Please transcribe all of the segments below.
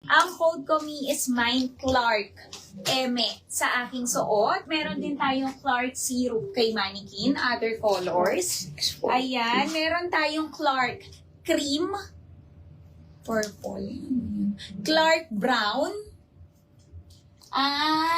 Ang code ko, Mi, is mine Clark Eme sa aking suot. Meron din tayong Clark Syrup kay Mannequin, other colors. Ayan, meron tayong Clark Cream, purple. Clark Brown.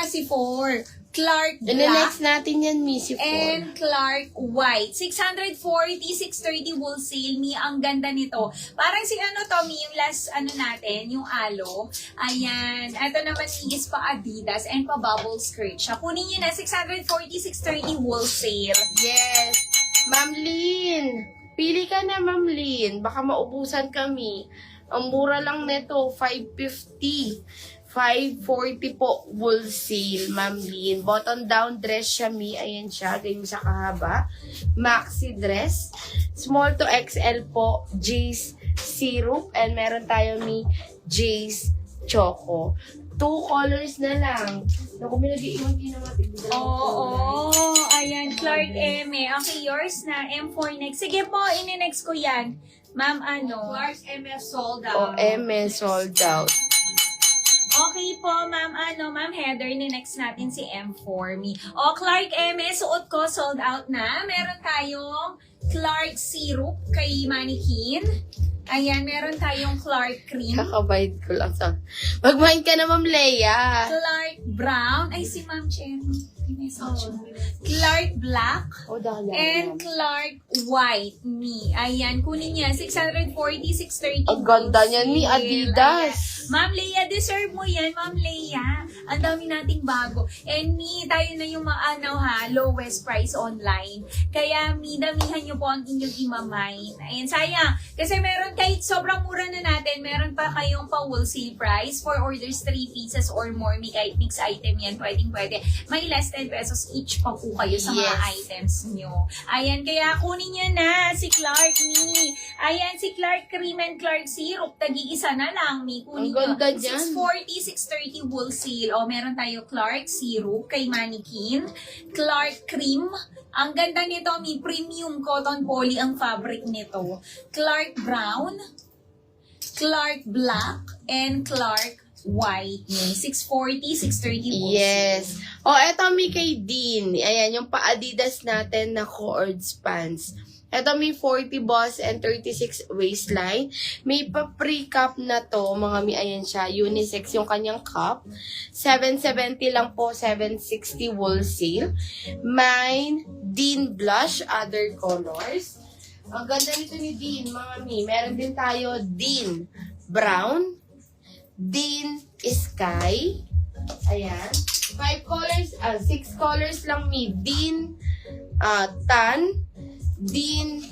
Si 4. Clark Black. next natin yan, Missy 4. And Clark White. 640, 630 wholesale. Mi, ang ganda nito. Parang si Mi, yung last natin, yung alo. Ayan. Ito naman is pa Adidas and pa bubble skirt siya. Kunin nyo na, 640, 630 wholesale. Yes. Ma'am Lynn. Pili ka na, Ma'am Lynn. Baka maubusan kami. Ang mura lang nito, 550. 540 po wholesale, Ma'am Lynn. Button down dress siya, Mi. Ayan siya. Ganyan siya kahaba. Maxi dress. Small to XL po. J's syrup. And meron tayo, Mi, J's choco. 2 colors na lang. Naku, may nag-iwan din naman. Oo. Ayan, Clark Eme. Okay, yours na. M4 next. Sige po, ini-next ko yan. Ma'am, Clark MS sold O, out. MS sold out. Okay po, Ma'am Ma'am Heather, ni-next natin si M4 Me. Clark MS, suot ko, sold out na. Meron tayong Clark Syrup kay Mannequin. Ayan, meron tayong Clark Cream. Kakabayad ko lang sa... Mag-mind ka na, Ma'am Leia. Clark Brown. Ay, si Ma'am Cherry. Clark Black. And Clark White. Me. Ayan, kunin niya. 640, 630. Ang ganda niyan, Mi. Adidas. Ayan. Ma'am Leia, deserve mo yan, Ma'am Leia. Ang dami nating bago. And Mi, tayo na yung lowest price online. Kaya Mi, damihan niyo po ang inyong imamine. Ayan, sayang. Kasi meron kahit sobrang mura na natin, meron pa kayong pa wholesale price for orders 3 pieces or more. Mi, kahit mix item yan, pwede. May less 10 pesos each pa po kayo sa mga items nyo. Ayan, kaya kunin niya na si Clark Mi. Ayan, si Clark Cream and Clark Syrup. Tagi-isa na lang, Mi. Kunin Ang ganda dyan. 640, 630 wholesale. Meron tayo Clark Syrup kay Mannequin. Clark Cream. Ang ganda nito, Mi. Premium cotton poly ang fabric nito. Clark Brown. Clark Black. And Clark White. 640, 630 wholesale. Yes. Eto, Mi, kay Dean. Ayan, yung pa-Adidas natin na Coords pants. Ito may 40 boss and 36 waistline. May pa-pre-cup na to, mga Mi. Ayan siya, unisex yung kanyang cup. 770 lang po, 760 wholesale. Mine, Dean Blush, other colors. Ang ganda nito ni Dean, mga Mi. Meron din tayo Dean Brown, Dean Sky. Ayan. 6 colors lang, Mi. Dean Tan, Dean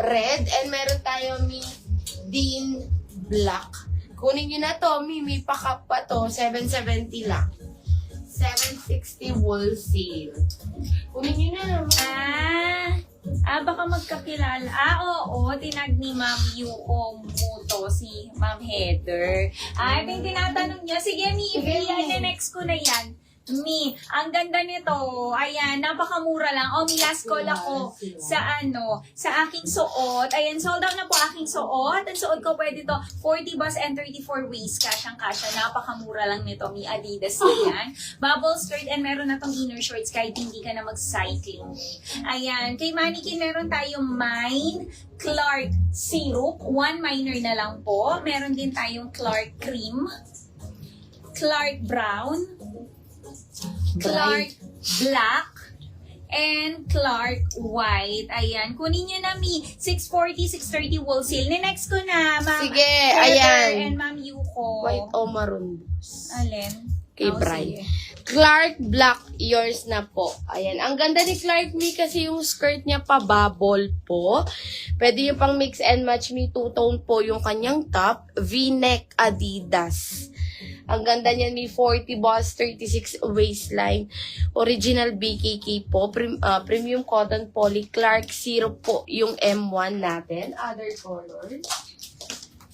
Red, and meron tayo, Mi, Dean Black. Kunin nyo na to, Mi. May pakap pa to. 770 lang. 760 wholesale. Kunin nyo na. Baka magkakilala. Oo, tinag ni Ma'am Yuong Muto, si Ma'am Heather. Ito yung tinatanong niya. Sige, Mi, next ko na yan. Mi, ang ganda nito. Ayan, napakamura lang. Mi, last call ako sa aking suot. Ayan, sold out na po aking suot. Ang suot ko pwede to 40 bus and 34 waist. Kasyang-kasya. Napakamura lang nito, Mi. Adidas yan. Bubble skirt and meron na tong inner shorts kahit hindi ka na mag-cycling. Ayan, kay Mannequin meron tayong Mine Clark Syrup. 1 minor na lang po. Meron din tayong Clark Cream. Clark Brown. Clark Black, and Clark White. Ayan. Kunin nyo na, Mi. 640, 630 wholesale. Next ko na, Ma'am Sige, Heather ayan. and Ma'am Yuko. White o maroon. Alin? Kay Sige. Brian. Clark Black, yours na po. Ayan. Ang ganda ni Clark, Mi, kasi yung skirt niya pa bubble po. Pwede yung pang mix and match, Mi. Two-tone po yung kanyang top. V-neck Adidas. Ang ganda niya, Mi. 40 boss, 36 waistline. Original BKK po. Premium cotton poly. Clark Syrup po yung M1 natin. Other colors.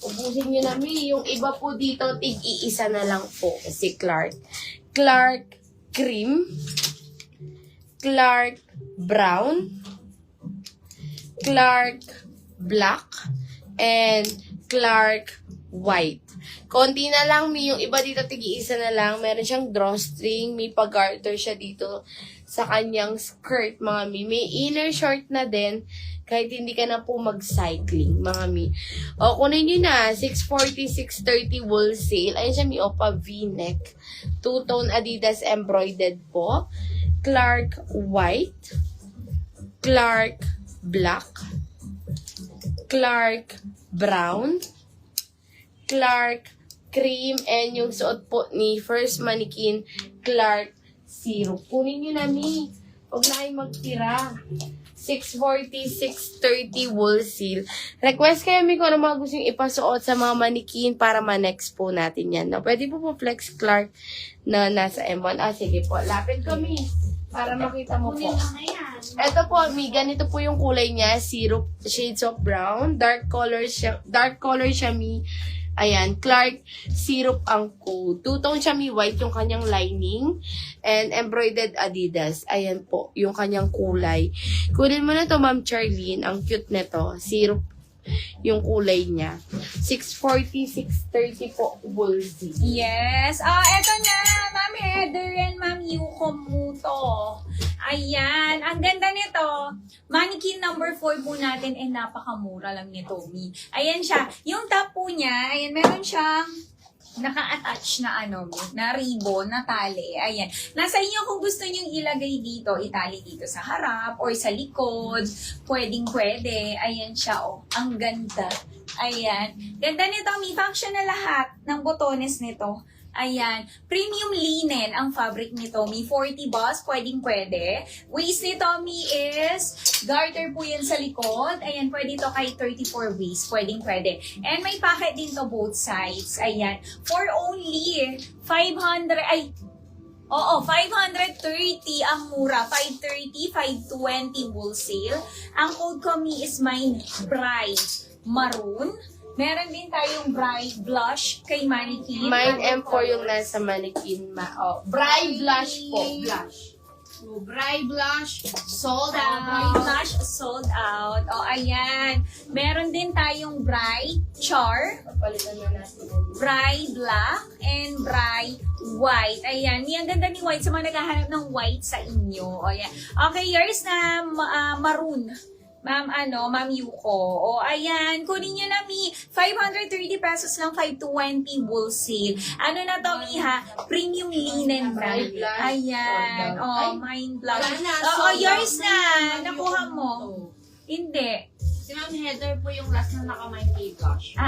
Ubusin nyo na, Mi. Yung iba po dito, tig-iisa na lang po. Si Clark. Clark Cream. Clark Brown. Clark Black. And Clark white. Konti na lang, Mi. Yung iba dito, tig-iisa na lang. Meron siyang drawstring. May pag-garter siya dito sa kanyang skirt, mga Mi. May inner short na din. Kahit hindi ka na po mag-cycling, mga Mi. O, kunin nyo na. 640, 630 wool sale. Ayun siya, Mi. O, pa V-neck. Two-tone Adidas embroidered po. Clark white. Clark black. Clark brown. Clark cream. And yung suot po ni first mannequin, Clark syrup. Kunin nyo na, Mi. Huwag na kayo magtira. 640, 630 wool seal. Request kayo, Mi, kung ano mga gusto yung ipasuot sa mga manikin para ma-next po natin yan. No? Pwede po Flex Clark na nasa M1. Sige po. Lapit ko, Mi. Para makita mo po. Ito po, Mi. Ganito po yung kulay niya. Syrup, shades of brown. Dark color siya, Mi. Ayan, Clark syrup ang code. Two-tone siya, Mi, white yung kanyang lining. And embroidered Adidas. Ayan po, yung kanyang kulay. Kunin mo na to, Ma'am Charlene. Ang cute nito. Syrup yung kulay niya. 640, 630 po, wool seal. Yes. Eto na, Ma'am Heather and Ma'am Yuko Muto. Ayan. Ang ganda nito. Mannequin number 4 po natin and napakamura lang nito, Mi. Ayan siya. Yung top po niya, ayan, meron siyang naka-attach na na ribbon, na tali. Ayan. Nasa inyo kung gusto nyo ilagay dito, itali dito sa harap or sa likod. Pwedeng-pwede. Ayan siya, oh. Ang ganda. Ayan. Ganda nito, Mi. Function na lahat ng botones nito. Ayan. Premium linen ang fabric nito, Mi. 40 boss, pwedeng-pwede. Waist nito, Mi, is garter po yan sa likod. Ayan, pwede ito kay 34 waist, pwedeng-pwede. And may pocket din to both sides. Ayan. For only 530 ang mura. 530, 520 wholesale. Ang code ko, Mi, is mine bright maroon. Meron din tayong bright blush kay mannequin. Mine M4 yung nasa mannequin. Bright blush po. Blush. So, bright blush, sold Bright out. blush sold out. Ayan. Meron din tayong bright char, Papalitan na natin. bright black, and bright white. Ayan. Ang ganda ni white sa mga naghahanap ng white sa inyo. Ayan. Okay, yours na maroon. Ma'am Yuko. Ayan. Kunin nyo na, Mi. 530 pesos lang, 520 wholesale. Ano na to, Mi, ha? Premium linen na. Bright blush. Ayan. Ay, Mine blush. Wala na, Oo, sold yours out na. Ma'am Nakuha Yuko mo. Muto. Hindi. Si Ma'am Heather po yung last na naka-my blush.